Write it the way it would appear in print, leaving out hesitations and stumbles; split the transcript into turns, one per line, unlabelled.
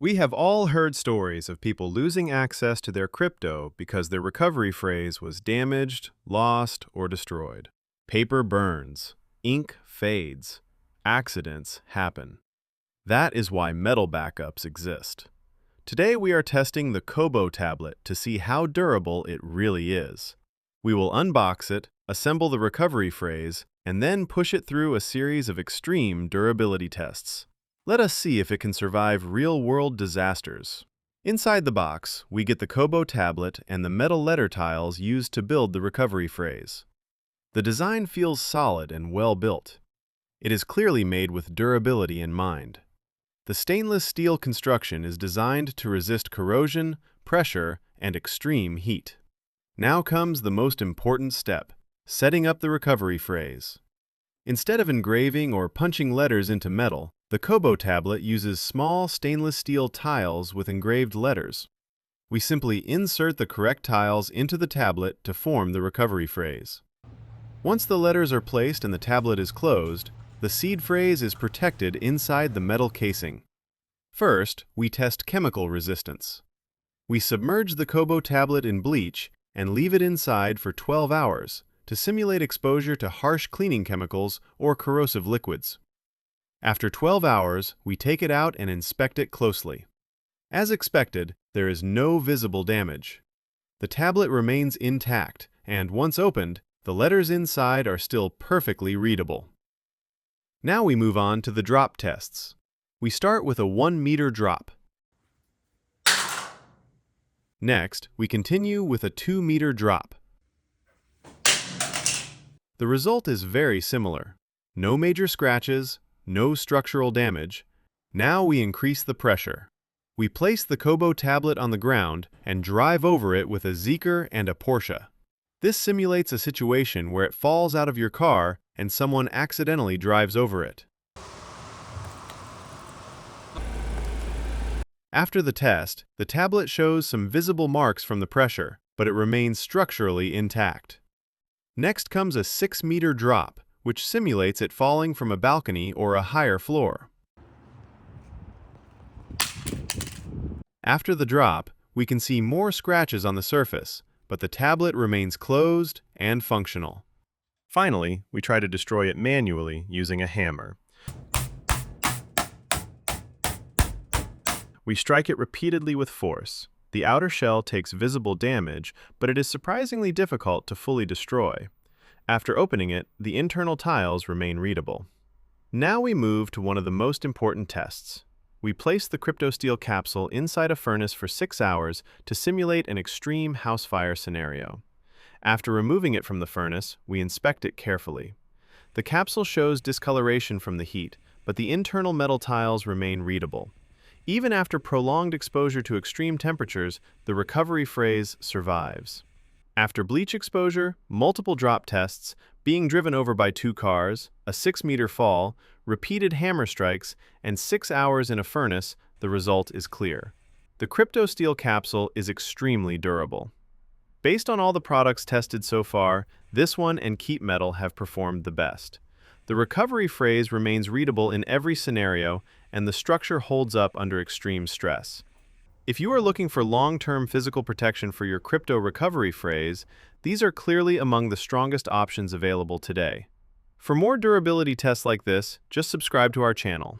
We have all heard stories of people losing access to their crypto because their recovery phrase was damaged, lost, or destroyed. Paper burns, ink fades, accidents happen. That is why metal backups exist. Today we are testing the Cobo Tablet to see how durable it really is. We will unbox it, assemble the recovery phrase, and then push it through a series of extreme durability tests. Let us see if it can survive real-world disasters. Inside the box, we get the Cobo Tablet and the metal letter tiles used to build the recovery phrase. The design feels solid and well-built. It is clearly made with durability in mind. The stainless steel construction is designed to resist corrosion, pressure, and extreme heat. Now comes the most important step, setting up the recovery phrase. Instead of engraving or punching letters into metal, the Cobo Tablet uses small stainless steel tiles with engraved letters. We simply insert the correct tiles into the tablet to form the recovery phrase. Once the letters are placed and the tablet is closed, the seed phrase is protected inside the metal casing. First, we test chemical resistance. We submerge the Cobo Tablet in bleach and leave it inside for 12 hours to simulate exposure to harsh cleaning chemicals or corrosive liquids. After 12 hours, we take it out and inspect it closely. As expected, there is no visible damage. The tablet remains intact, and once opened, the letters inside are still perfectly readable. Now we move on to the drop tests. We start with a 1-meter drop. Next, we continue with a 2-meter drop. The result is very similar. No major scratches, no structural damage. Now we increase the pressure. We place the Cobo Tablet on the ground and drive over it with a Zeekr and a Porsche. This simulates a situation where it falls out of your car and someone accidentally drives over it. After the test, the tablet shows some visible marks from the pressure, but it remains structurally intact. Next comes a 6-meter drop, which simulates it falling from a balcony or a higher floor. After the drop, we can see more scratches on the surface, but the tablet remains closed and functional. Finally, we try to destroy it manually using a hammer. We strike it repeatedly with force. The outer shell takes visible damage, but it is surprisingly difficult to fully destroy. After opening it, the internal tiles remain readable. Now we move to one of the most important tests. We place the cryptosteel capsule inside a furnace for 6 hours to simulate an extreme house fire scenario. After removing it from the furnace, we inspect it carefully. The capsule shows discoloration from the heat, but the internal metal tiles remain readable. Even after prolonged exposure to extreme temperatures, the recovery phrase survives. After bleach exposure, multiple drop tests, being driven over by 2 cars, a 6-meter fall, repeated hammer strikes, and 6 hours in a furnace, the result is clear. The cryptosteel capsule is extremely durable. Based on all the products tested so far, this one and Keep Metal have performed the best. The recovery phrase remains readable in every scenario, and the structure holds up under extreme stress. If you are looking for long-term physical protection for your crypto recovery phrase, these are clearly among the strongest options available today. For more durability tests like this, just subscribe to our channel.